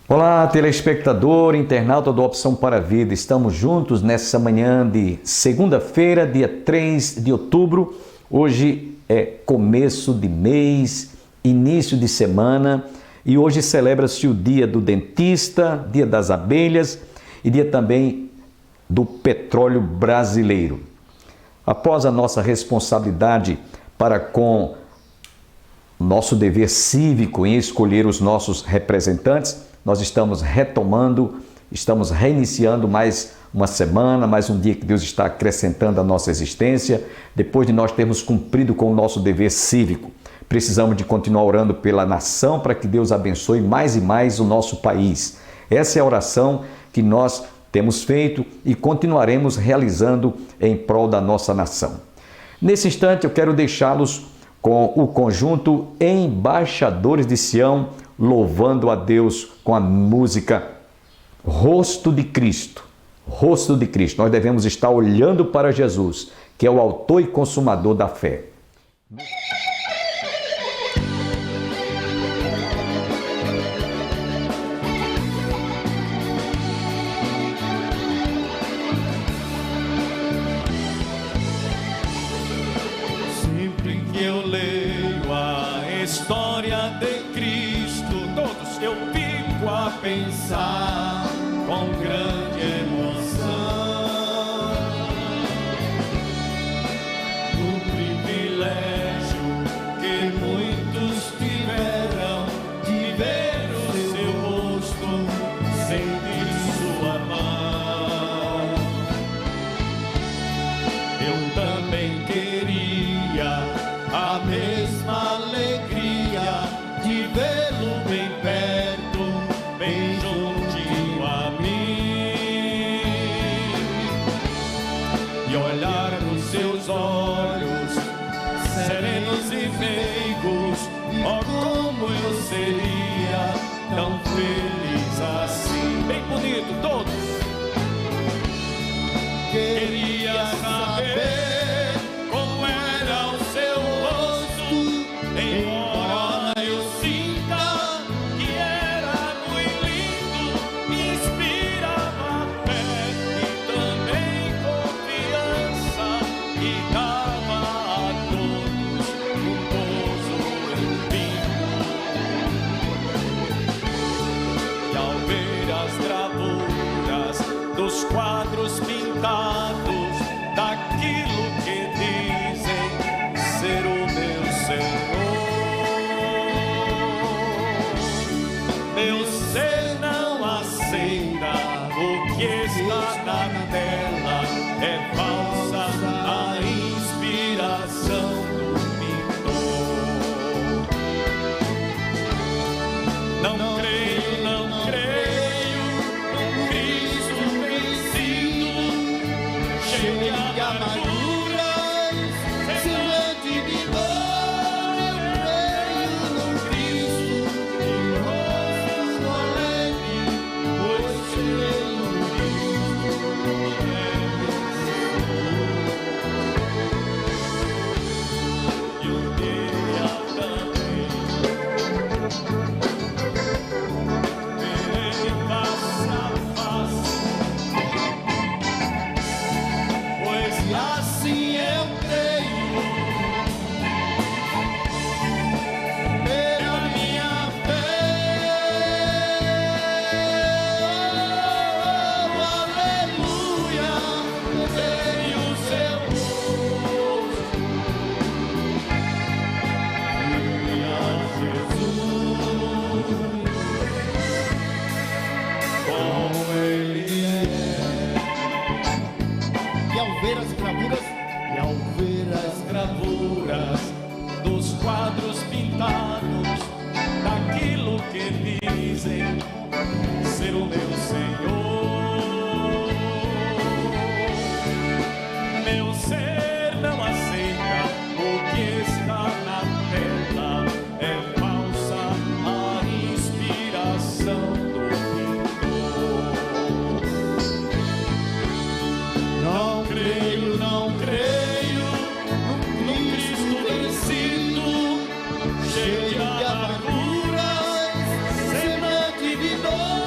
Olá, telespectador, internauta do Opção para a Vida. Estamos juntos nessa manhã de segunda-feira, dia 3 de outubro. Hoje é começo de mês, início de semana e hoje celebra-se o dia do dentista, dia das abelhas e dia também do petróleo brasileiro. Após a nossa responsabilidade para com nosso dever cívico em escolher os nossos representantes, nós estamos retomando, estamos reiniciando mais uma semana, mais um dia que Deus está acrescentando à nossa existência, depois de nós termos cumprido com o nosso dever cívico. Precisamos de continuar orando pela nação para que Deus abençoe mais e mais o nosso país. Essa é a oração que nós temos feito e continuaremos realizando em prol da nossa nação. Nesse instante eu quero deixá-los com o conjunto Embaixadores de Sião, louvando a Deus com a música Rosto de Cristo. Rosto de Cristo. Nós devemos estar olhando para Jesus, que é o autor e consumador da fé. Sempre que eu leio a história de Cristo, todos eu fico a pensar com grande emoção no privilégio que muitos tiveram de ver o seu rosto, sentir sua mão. Eu também queria a mesma alegria de vê-lo bem perto, bem juntinho a mim, e olhar nos seus olhos serenos e meigos. Oh, como eu seria tão feliz assim. Bem bonito, todos. Queria saber como era o seu rosto, embora eu sinta que era muito lindo, me inspirava fé e também confiança, e dava a todos um gozo infinito. E ao ver as gravuras dos quadros pintados daquilo que dizem ser o meu Senhor, meu ser não aceita o que está na tela, é falsa a inspiração do pintor. Não creio, não creio num Cristo vencido, cheio de amarguras, semblante de dor. Eu creio num Cristo de rosto solene, pois creio no Cristo e um dia também verei face a face, pois assim eu creio pela minha fé. Oh, aleluia, verei o seu rosto e a Jesus como ele é. E ao ver as gravuras dos quadros pintados daquilo que dizem ser o meu Senhor, meu ser não aceita o que está na tela, é falsa a inspiração do pintor. Não creio, não creio num Cristo vencido, cheio de amarguras, semblante de dor.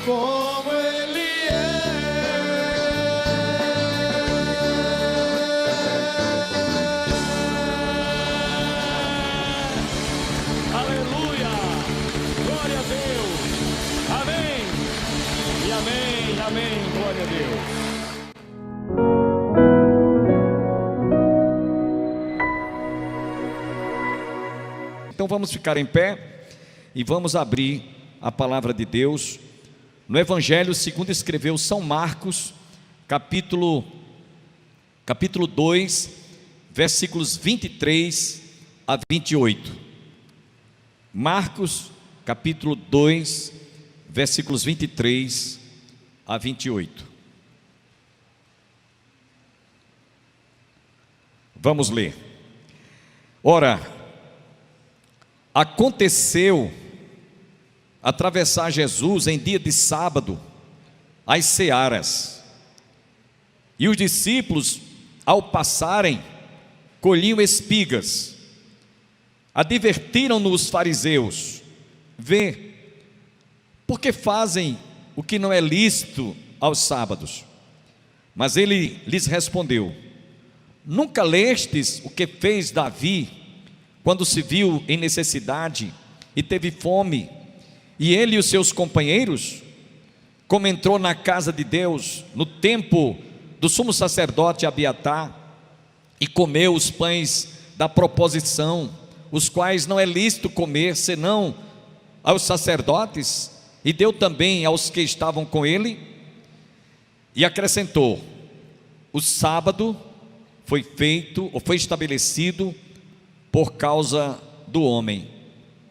como Ele Aleluia! Glória a Deus! Amém! E amém, amém, glória a Deus! Então vamos ficar em pé e vamos abrir a palavra de Deus no Evangelho segundo escreveu São Marcos, capítulo 2, versículos 23 a 28. Marcos, capítulo 2, versículos 23 a 28. Vamos ler. Ora, aconteceu atravessar Jesus em dia de sábado as searas, e os discípulos, ao passarem, colhiam espigas. Advertiram-no os fariseus: vê, porque fazem o que não é lícito aos sábados? Mas ele lhes respondeu: nunca lestes o que fez Davi, quando se viu em necessidade e teve fome, e ele e os seus companheiros, como entrou na casa de Deus no tempo do sumo sacerdote Abiatar, e comeu os pães da proposição, os quais não é lícito comer senão aos sacerdotes, e deu também aos que estavam com ele? E acrescentou: o sábado foi feito, ou foi estabelecido por causa do homem,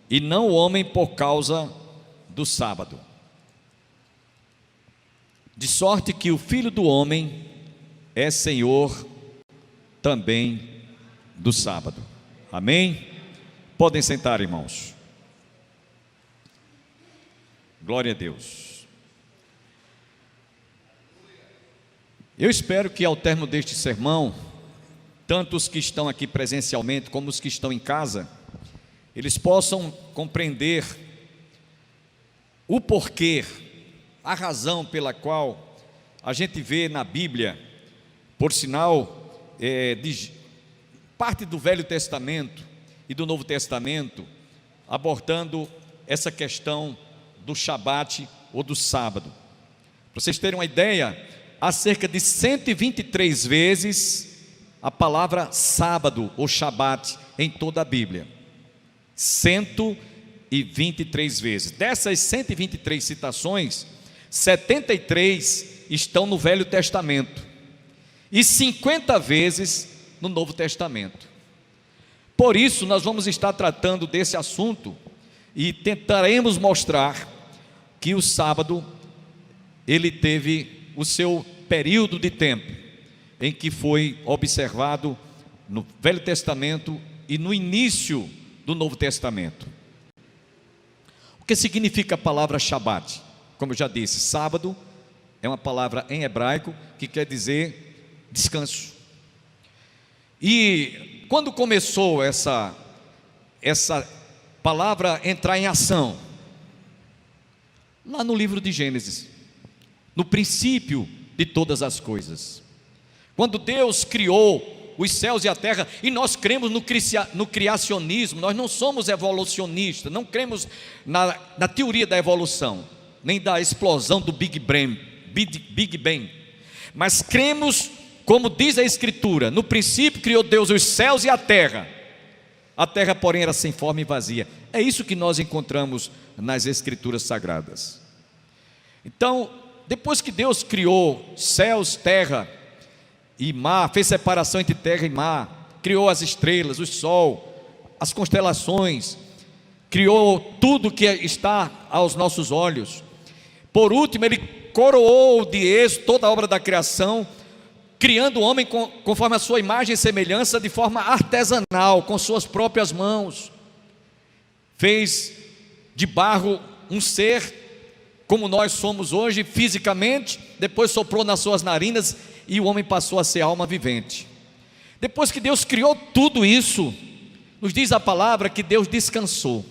e não o homem por causa do sábado. De sorte que o Filho do Homem é Senhor também do sábado. Amém? Podem sentar, irmãos. Glória a Deus. Eu espero que ao término deste sermão, tanto os que estão aqui presencialmente como os que estão em casa, eles possam compreender o porquê, a razão pela qual a gente vê na Bíblia, por sinal, de parte do Velho Testamento e do Novo Testamento, abordando essa questão do Shabat ou do sábado. Para vocês terem uma ideia, há cerca de 123 vezes a palavra sábado ou Shabat em toda a Bíblia. 123 vezes. Dessas 123 citações, 73 estão no Velho Testamento e 50 vezes no Novo Testamento. Por isso nós vamos estar tratando desse assunto e tentaremos mostrar que o sábado ele teve o seu período de tempo em que foi observado no Velho Testamento e no início do Novo Testamento. O que significa a palavra Shabat? Como eu já disse, sábado é uma palavra em hebraico que quer dizer descanso. E quando começou essa palavra entrar em ação? Lá no livro de Gênesis, no princípio de todas as coisas, quando Deus criou os céus e a terra, e nós cremos no criacionismo, nós não somos evolucionistas, não cremos na teoria da evolução, nem da explosão do Big Bang, mas cremos, como diz a Escritura, no princípio criou Deus os céus e a terra, porém era sem forma e vazia. É isso que nós encontramos nas Escrituras Sagradas. Então, depois que Deus criou céus, terra e mar, fez separação entre terra e mar, criou as estrelas, o sol, as constelações, criou tudo que está aos nossos olhos. Por último, Ele coroou de êxito toda a obra da criação, criando o homem conforme a sua imagem e semelhança, de forma artesanal, com suas próprias mãos. Fez de barro um ser como nós somos hoje fisicamente, depois soprou nas suas narinas e o homem passou a ser alma vivente. Depois que Deus criou tudo isso, nos diz a palavra que Deus descansou.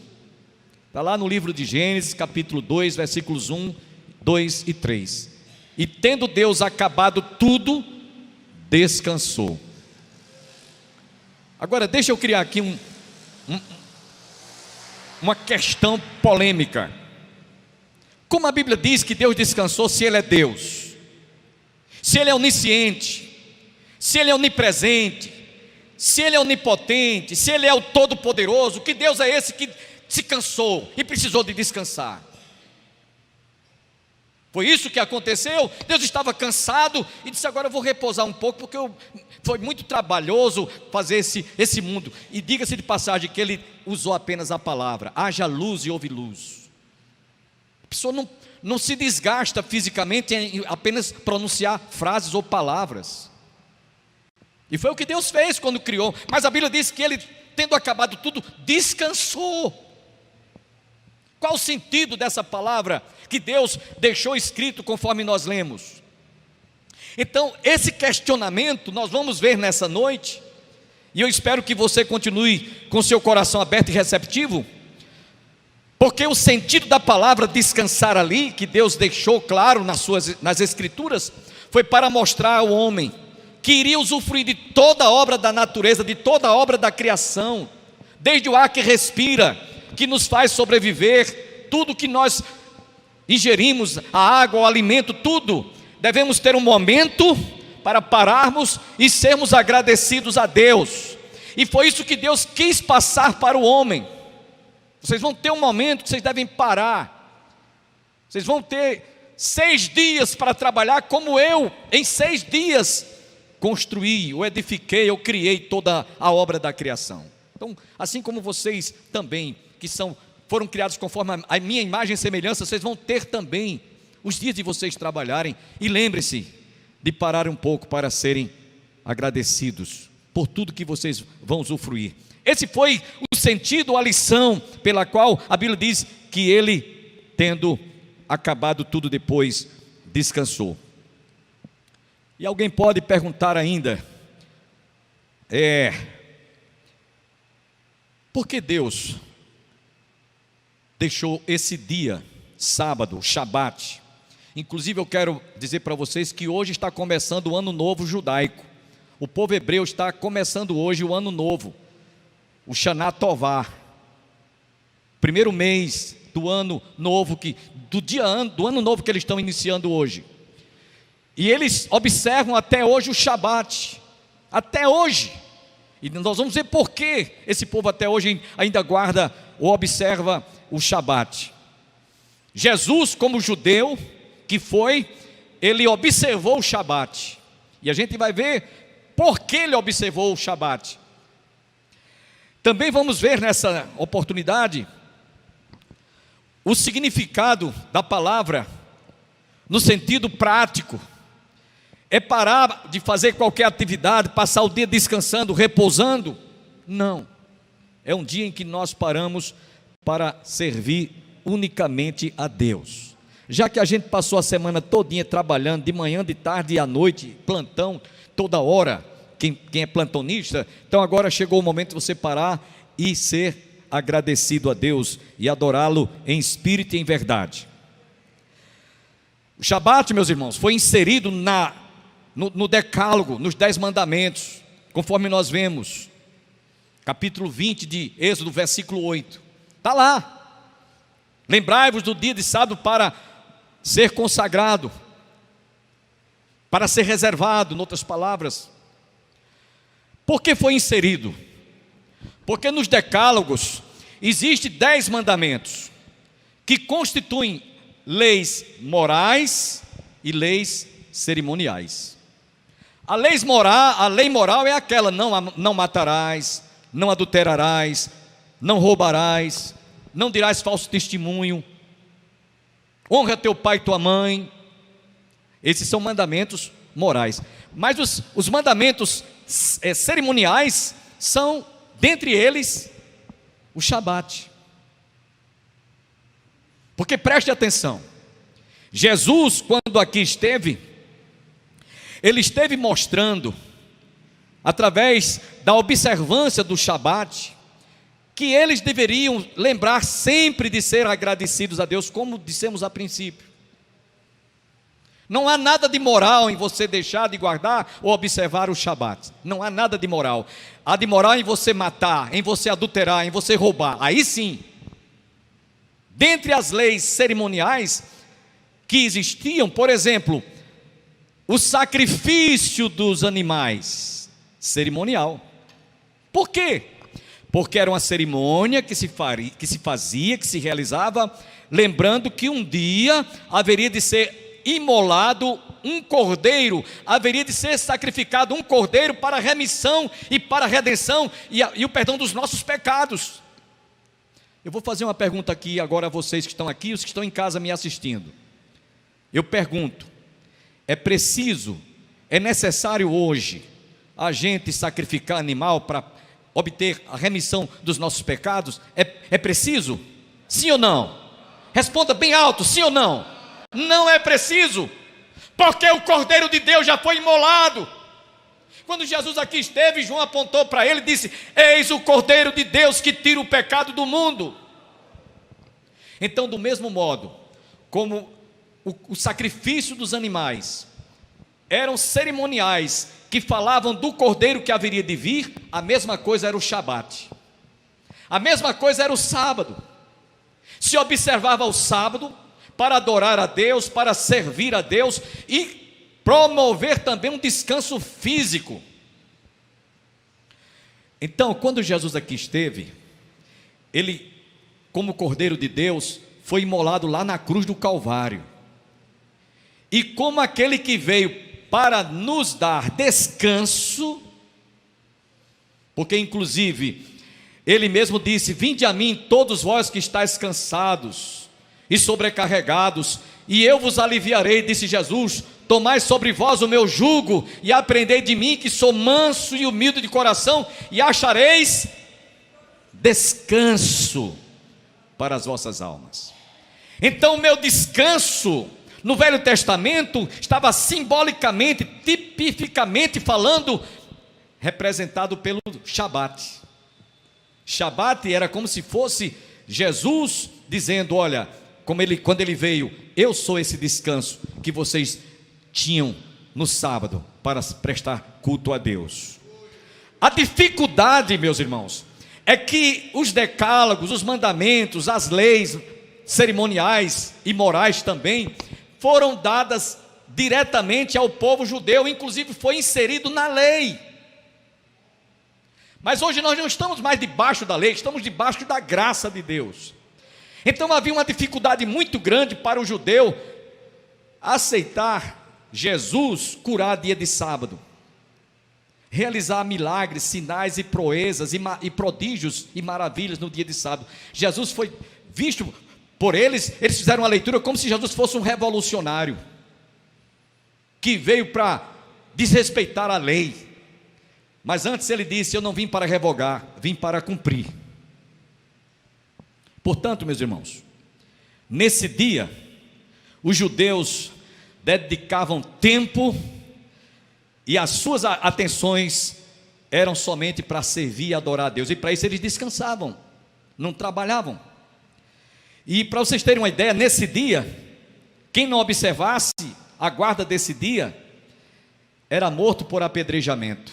Está lá no livro de Gênesis, capítulo 2, versículos 1, 2 e 3. E tendo Deus acabado tudo, descansou. Agora deixa eu criar aqui uma questão polêmica. Como a Bíblia diz que Deus descansou se Ele é Deus? Se Ele é onisciente, se Ele é onipresente, se Ele é onipotente, se Ele é o Todo-Poderoso, que Deus é esse que se cansou e precisou de descansar? Foi isso que aconteceu. Deus estava cansado e disse: agora eu vou repousar um pouco, porque foi muito trabalhoso fazer esse mundo. E diga-se de passagem que Ele usou apenas a palavra: haja luz e houve luz. A pessoa não se desgasta fisicamente em apenas pronunciar frases ou palavras. E foi o que Deus fez quando criou. Mas a Bíblia diz que Ele, tendo acabado tudo, descansou. Qual o sentido dessa palavra que Deus deixou escrito conforme nós lemos? Então, esse questionamento nós vamos ver nessa noite, e eu espero que você continue com seu coração aberto e receptivo, porque o sentido da palavra descansar ali, que Deus deixou claro nas Escrituras, foi para mostrar ao homem que iria usufruir de toda a obra da natureza, de toda a obra da criação, desde o ar que respira, que nos faz sobreviver, tudo que nós ingerimos, a água, o alimento, tudo, devemos ter um momento para pararmos e sermos agradecidos a Deus. E foi isso que Deus quis passar para o homem. Vocês vão ter um momento que vocês devem parar. Vocês vão ter 6 dias para trabalhar, como eu, em 6 dias, construí, eu edifiquei, eu criei toda a obra da criação. Então, assim como vocês também, que foram criados conforme a minha imagem e semelhança, vocês vão ter também os dias de vocês trabalharem. E lembre-se de parar um pouco para serem agradecidos por tudo que vocês vão usufruir. Esse foi o sentido, a lição pela qual a Bíblia diz que Ele, tendo acabado tudo depois, descansou. E alguém pode perguntar ainda: por que Deus deixou esse dia, sábado, o Shabat? Inclusive eu quero dizer para vocês que hoje está começando o ano novo judaico. O povo hebreu está começando hoje o ano novo, o Shana Tová, primeiro mês do ano novo, do ano novo que eles estão iniciando hoje. E eles observam até hoje o Shabat, até hoje. E nós vamos ver por que esse povo até hoje ainda guarda ou observa o Shabat. Jesus, como judeu que foi, ele observou o Shabat. E a gente vai ver por que ele observou o Shabat. Também vamos ver nessa oportunidade o significado da palavra no sentido prático. É parar de fazer qualquer atividade, passar o dia descansando, repousando? Não. É um dia em que nós paramos para servir unicamente a Deus. Já que a gente passou a semana todinha trabalhando, de manhã, de tarde e à noite, plantão, toda hora, quem é plantonista, então agora chegou o momento de você parar e ser agradecido a Deus e adorá-lo em espírito e em verdade. O Shabat, meus irmãos, foi inserido no decálogo, nos 10 mandamentos, conforme nós vemos, capítulo 20 de Êxodo, versículo 8, está lá: lembrai-vos do dia de sábado para ser consagrado, para ser reservado, em outras palavras. Por que foi inserido? Porque nos decálogos existem 10 mandamentos, que constituem leis morais e leis cerimoniais. A lei moral é aquela: não matarás, não adulterarás, não roubarás, não dirás falso testemunho, honra teu pai e tua mãe. Esses são mandamentos morais. Mas os mandamentos cerimoniais são, dentre eles, o Shabat. Porque preste atenção, Jesus, quando aqui esteve, ele esteve mostrando, através da observância do Shabat, que eles deveriam lembrar sempre de ser agradecidos a Deus, como dissemos a princípio. Não há nada de moral em você deixar de guardar ou observar o Shabat. Não há nada de moral. Há de moral em você matar, em você adulterar, em você roubar. Aí sim. Dentre as leis cerimoniais que existiam, por exemplo, o sacrifício dos animais, cerimonial. Por quê? Porque era uma cerimônia que se fazia, que se realizava, lembrando que um dia haveria de ser imolado um cordeiro, haveria de ser sacrificado um cordeiro para a remissão e para a redenção e o perdão dos nossos pecados. Eu vou fazer uma pergunta aqui agora a vocês que estão aqui, os que estão em casa me assistindo. Eu pergunto, é necessário hoje a gente sacrificar animal para obter a remissão dos nossos pecados? É preciso? Sim ou não? Responda bem alto, sim ou não? Não é preciso, porque o Cordeiro de Deus já foi imolado. Quando Jesus aqui esteve, João apontou para ele e disse: eis o Cordeiro de Deus que tira o pecado do mundo. Então, do mesmo modo, como o sacrifício dos animais eram cerimoniais que falavam do Cordeiro que haveria de vir, a mesma coisa era o Shabat. A mesma coisa era o sábado. Se observava o sábado para adorar a Deus, para servir a Deus e promover também um descanso físico. Então, quando Jesus aqui esteve, ele, como Cordeiro de Deus, foi imolado lá na cruz do Calvário. E como aquele que veio para nos dar descanso, porque inclusive ele mesmo disse: vinde a mim todos vós que estáis cansados e sobrecarregados, e eu vos aliviarei, disse Jesus. Tomai sobre vós o meu jugo e aprendei de mim, que sou manso e humilde de coração, e achareis descanso para as vossas almas. Então o meu descanso no Velho Testamento estava simbolicamente, tipificamente falando, representado pelo Shabat. Shabat era como se fosse Jesus dizendo: olha, quando ele veio, eu sou esse descanso que vocês tinham no sábado para prestar culto a Deus. A dificuldade, meus irmãos, é que os decálogos, os mandamentos, as leis cerimoniais e morais também foram dadas diretamente ao povo judeu, inclusive foi inserido na lei. Mas hoje nós não estamos mais debaixo da lei, estamos debaixo da graça de Deus. Então havia uma dificuldade muito grande para o judeu aceitar Jesus curar dia de sábado, realizar milagres, sinais e proezas e prodígios e maravilhas no dia de sábado. Jesus foi visto por eles fizeram uma leitura como se Jesus fosse um revolucionário que veio para desrespeitar a lei. Mas antes ele disse: eu não vim para revogar, vim para cumprir. Portanto, meus irmãos, nesse dia os judeus dedicavam tempo e as suas atenções eram somente para servir e adorar a Deus, e para isso eles descansavam, não trabalhavam. E para vocês terem uma ideia, nesse dia, quem não observasse a guarda desse dia era morto por apedrejamento.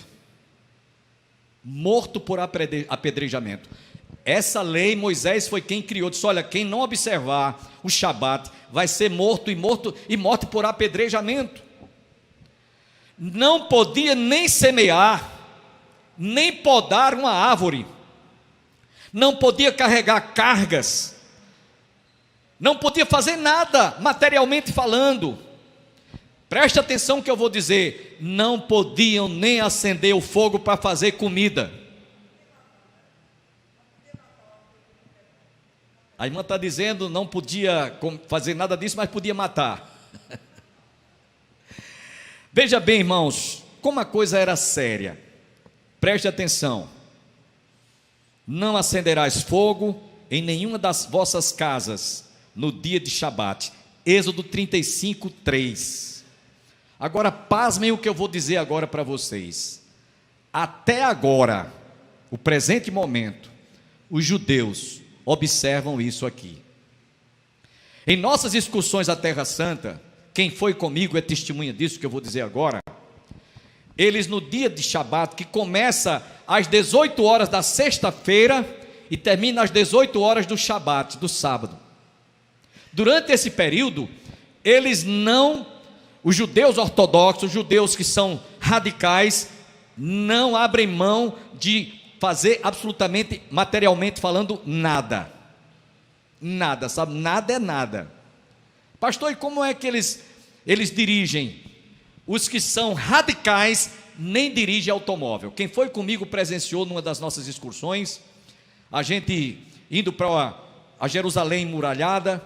Morto por apedrejamento. Essa lei Moisés foi quem criou, disse: olha, quem não observar o Shabat vai ser morto e morto por apedrejamento. Não podia nem semear, nem podar uma árvore, não podia carregar cargas, não podia fazer nada materialmente falando. Preste atenção que eu vou dizer: não podiam nem acender o fogo para fazer comida. A irmã está dizendo não podia fazer nada disso, mas podia matar. Veja bem, irmãos, como a coisa era séria. Preste atenção: não acenderás fogo em nenhuma das vossas casas no dia de Shabat. Êxodo 35, 3. Agora pasmem o que eu vou dizer agora para vocês. Até agora, o presente momento, os judeus observam isso aqui. Em nossas excursões à Terra Santa, quem foi comigo é testemunha disso que eu vou dizer agora. Eles no dia de Shabat, que começa às 18 horas da sexta-feira e termina às 18 horas do Shabat, do sábado. Durante esse período, os judeus ortodoxos, os judeus que são radicais, não abrem mão de fazer absolutamente, materialmente falando, nada. Nada, sabe? Nada é nada. Pastor, e como é que eles dirigem? Os que são radicais nem dirigem automóvel. Quem foi comigo presenciou numa das nossas excursões, a gente indo para a Jerusalém muralhada,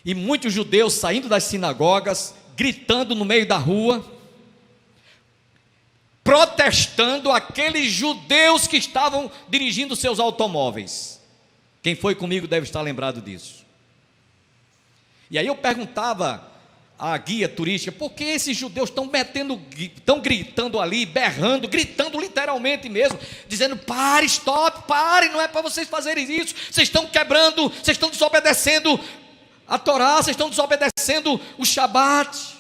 e muitos judeus saindo das sinagogas, gritando no meio da rua, protestando aqueles judeus que estavam dirigindo seus automóveis. Quem foi comigo deve estar lembrado disso. E aí eu perguntava à guia turística, por que esses judeus estão gritando ali, berrando, gritando literalmente mesmo, dizendo, pare, stop, pare, não é para vocês fazerem isso, vocês estão quebrando, vocês estão desobedecendo a Torá, vocês estão desobedecendo o Shabat.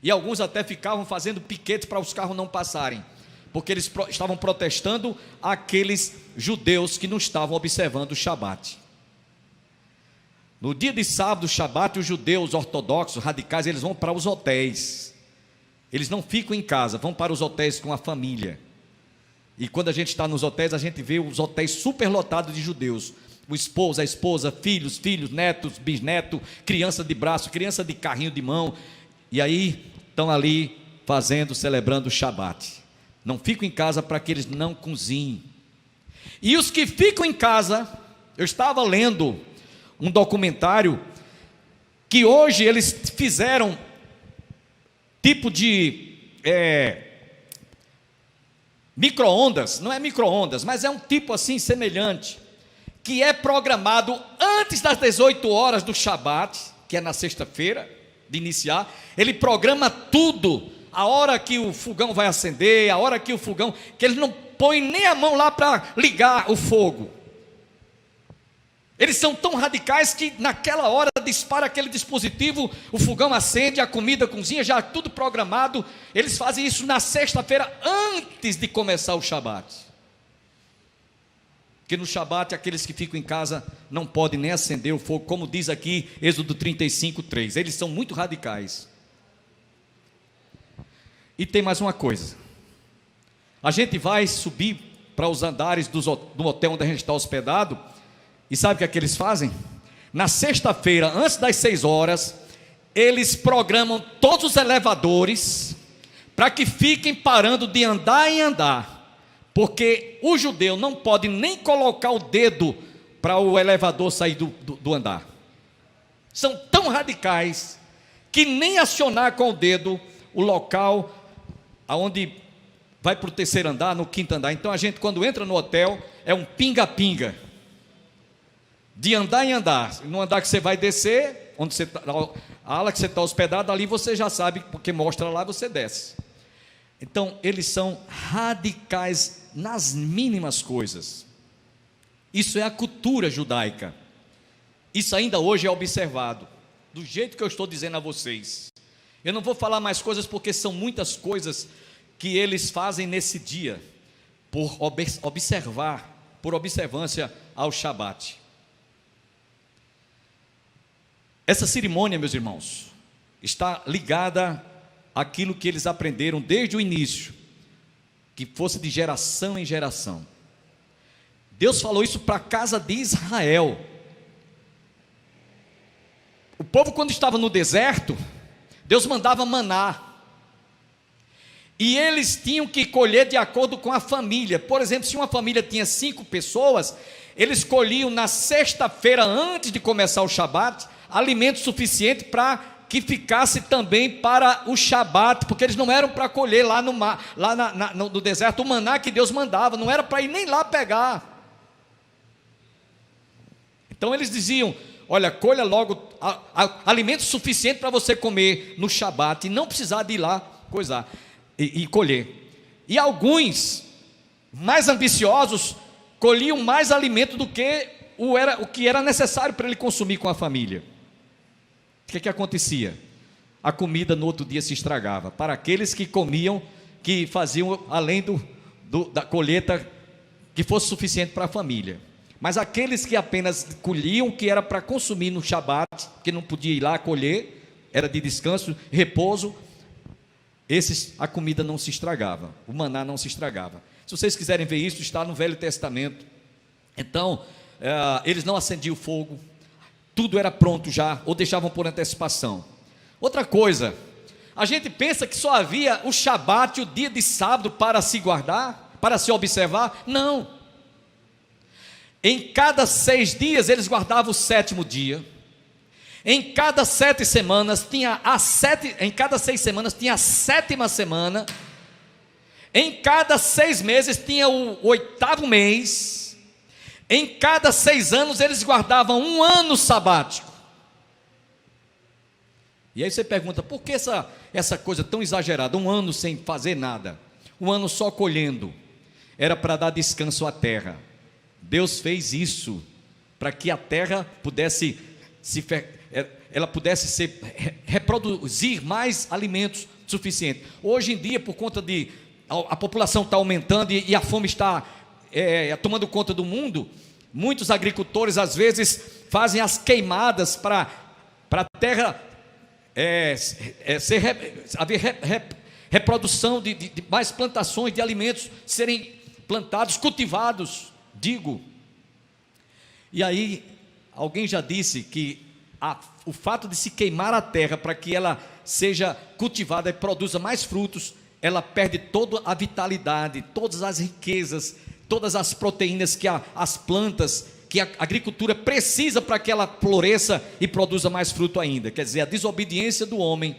E alguns até ficavam fazendo piquete para os carros não passarem, porque eles estavam protestando aqueles judeus que não estavam observando o Shabat. No dia de sábado, Shabat, os judeus ortodoxos, radicais, eles vão para os hotéis. Eles não ficam em casa, vão para os hotéis com a família. E quando a gente está nos hotéis, a gente vê os hotéis superlotados de judeus. O esposo, a esposa, filhos, netos, bisnetos, criança de braço, criança de carrinho de mão. E aí estão ali celebrando o Shabat. Não ficam em casa para que eles não cozinhem. E os que ficam em casa, eu estava lendo um documentário que hoje eles fizeram tipo de micro-ondas, não é micro-ondas, mas é um tipo assim semelhante, que é programado antes das 18 horas do Shabat, que é na sexta-feira de iniciar. Ele programa tudo, a hora que o fogão vai acender, a hora que o fogão, que eles não põem nem a mão lá para ligar o fogo. Eles são tão radicais que naquela hora dispara aquele dispositivo, o fogão acende, a comida cozinha, já tudo programado. Eles fazem isso na sexta-feira antes de começar o Shabat. Porque no Shabat aqueles que ficam em casa não podem nem acender o fogo, como diz aqui Êxodo 35:3. Eles são muito radicais. E tem mais uma coisa. A gente vai subir para os andares do hotel onde a gente está hospedado. E sabe o que é que eles fazem? Na sexta-feira, antes das 6 horas, eles programam todos os elevadores para que fiquem parando de andar em andar, porque o judeu não pode nem colocar o dedo para o elevador sair do andar. São tão radicais que nem acionar com o dedo o local aonde vai para o terceiro andar, no quinto andar. Então a gente, quando entra no hotel, é um pinga-pinga, de andar em andar. No andar que você vai descer, onde você tá, a ala que você está hospedado, ali você já sabe, porque mostra lá, você desce. Então eles são radicais nas mínimas coisas. Isso é a cultura judaica. Isso ainda hoje é observado, do jeito que eu estou dizendo a vocês. Eu não vou falar mais coisas, porque são muitas coisas que eles fazem nesse dia, por observância ao Shabat. Essa cerimônia, meus irmãos, está ligada àquilo que eles aprenderam desde o início, que fosse de geração em geração. Deus falou isso para a casa de Israel. O povo, quando estava no deserto, Deus mandava maná, e eles tinham que colher de acordo com a família. Por exemplo, se uma família tinha 5 pessoas, eles colhiam na sexta-feira, antes de começar o Shabat, alimento suficiente para que ficasse também para o Shabat, porque eles não eram para colher lá no deserto o maná que Deus mandava, não era para ir nem lá pegar. Então eles diziam: olha, colha logo alimento suficiente para você comer no Shabat, e não precisar de ir lá coisar e colher. E alguns mais ambiciosos colhiam mais alimento do que o que era necessário para ele consumir com a família. O que acontecia? A comida no outro dia se estragava, para aqueles que comiam, que faziam além da colheita, que fosse suficiente para a família. Mas aqueles que apenas colhiam o que era para consumir no Shabat, que não podia ir lá colher, era de descanso, repouso, esses, a comida não se estragava, o maná não se estragava. Se vocês quiserem ver isso, está no Velho Testamento. Então, eles não acendiam fogo, tudo era pronto já, ou deixavam por antecipação. Outra coisa, a gente pensa que só havia o Shabat, o dia de sábado, para se guardar, para se observar. Não. Em cada 6 dias eles guardavam o 7º dia. Em cada 7 semanas tinha em cada 6 semanas tinha a 7ª semana. Em cada 6 meses tinha o 8º mês. Em cada 6 anos eles guardavam um ano sabático. E aí você pergunta, por que essa coisa tão exagerada? Um ano sem fazer nada, um ano só colhendo. Era para dar descanso à terra. Deus fez isso para que a terra pudesse reproduzir mais alimentos suficientes. Hoje em dia, por conta de a população está aumentando e a fome está tomando conta do mundo, muitos agricultores às vezes fazem as queimadas para a terra haver reprodução de mais plantações de alimentos serem plantados, cultivados, digo. E aí, alguém já disse que o fato de se queimar a terra para que ela seja cultivada e produza mais frutos, ela perde toda a vitalidade, todas as riquezas, todas as proteínas que as plantas, que a agricultura precisa para que ela floresça e produza mais fruto ainda. Quer dizer, a desobediência do homem,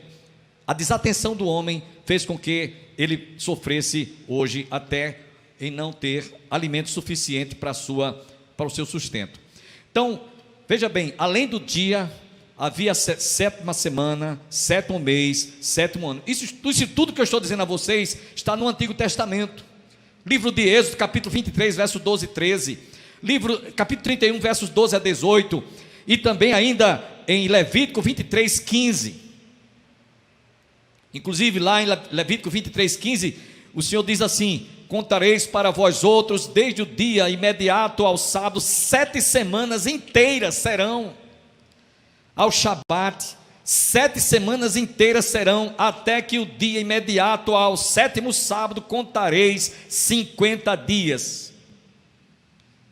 a desatenção do homem fez com que ele sofresse hoje até em não ter alimento suficiente para o seu sustento. Então, veja bem, além do dia, havia 7ª semana, 7º mês, 7º ano. Isso tudo que eu estou dizendo a vocês está no Antigo Testamento. Livro de Êxodo, capítulo 23, versos 12 e 13. Capítulo 31, versos 12 a 18. E também ainda em Levítico 23, 15. Inclusive lá em Levítico 23, 15, o Senhor diz assim: contareis para vós outros, desde o dia imediato ao sábado, 7 semanas inteiras serão ao Shabat, 7 semanas inteiras serão, até que o dia imediato ao 7º sábado contareis 50 dias,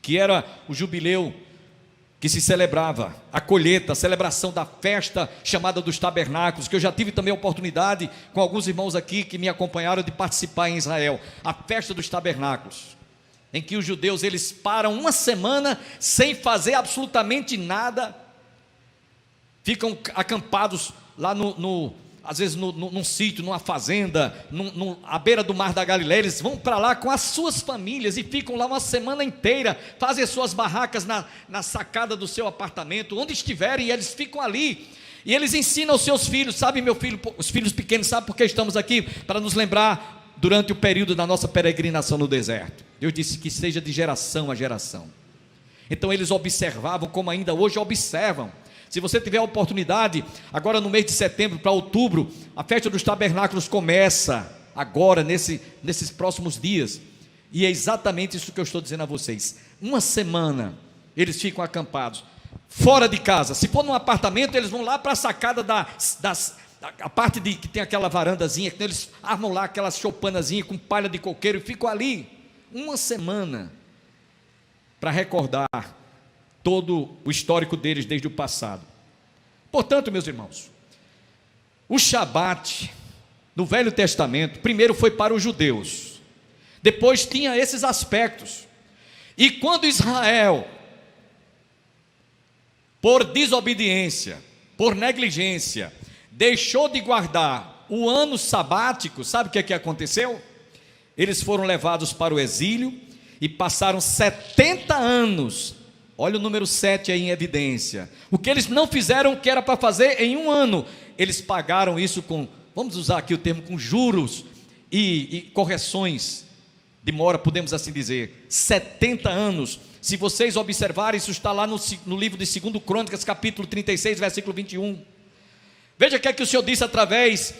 que era o jubileu que se celebrava, a colheita, a celebração da festa chamada dos tabernáculos, que eu já tive também a oportunidade com alguns irmãos aqui que me acompanharam de participar em Israel, a festa dos tabernáculos, em que os judeus eles param uma semana sem fazer absolutamente nada, ficam acampados lá às vezes num sítio, numa fazenda, à beira do mar da Galileia. Eles vão para lá com as suas famílias e ficam lá uma semana inteira, fazem as suas barracas na sacada do seu apartamento, onde estiverem, e eles ficam ali, e eles ensinam aos seus filhos. Sabe, meu filho, os filhos pequenos, sabe por que estamos aqui? Para nos lembrar durante o período da nossa peregrinação no deserto. Deus disse que seja de geração a geração. Então eles observavam como ainda hoje observam. Se você tiver a oportunidade, agora no mês de setembro para outubro, a festa dos tabernáculos começa agora, nesses próximos dias, e é exatamente isso que eu estou dizendo a vocês. Uma semana eles ficam acampados, fora de casa. Se for num apartamento, eles vão lá para a sacada a parte que tem aquela varandazinha, que eles armam lá aquelas choupanazinhas com palha de coqueiro e ficam ali, uma semana, para recordar todo o histórico deles desde o passado. Portanto, meus irmãos, o Shabat no Velho Testamento primeiro foi para os judeus, depois tinha esses aspectos, e quando Israel, por desobediência, por negligência, deixou de guardar o ano sabático, sabe o que aconteceu? Eles foram levados para o exílio e passaram 70 anos. Olha o número 7 aí em evidência. O que eles não fizeram, que era para fazer em um ano, eles pagaram isso com, vamos usar aqui o termo, com juros e correções demora, podemos assim dizer, 70 anos. Se vocês observarem, isso está lá no livro de 2 Crônicas, capítulo 36, versículo 21. Veja o que é que o Senhor disse através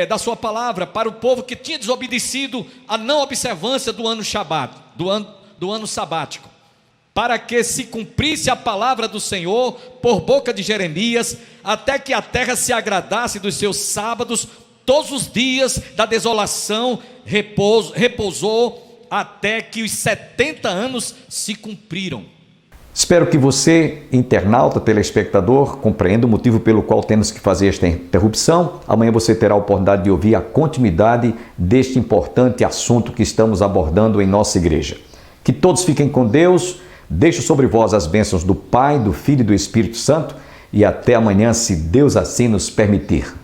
da sua palavra para o povo que tinha desobedecido a não observância do ano Shabat, do ano sabático, para que se cumprisse a palavra do Senhor por boca de Jeremias, até que a terra se agradasse dos seus sábados, todos os dias da desolação repousou até que os 70 anos se cumpriram. Espero que você, internauta, telespectador, compreenda o motivo pelo qual temos que fazer esta interrupção. Amanhã você terá a oportunidade de ouvir a continuidade deste importante assunto que estamos abordando em nossa igreja. Que todos fiquem com Deus, deixo sobre vós as bênçãos do Pai, do Filho e do Espírito Santo e até amanhã, se Deus assim nos permitir.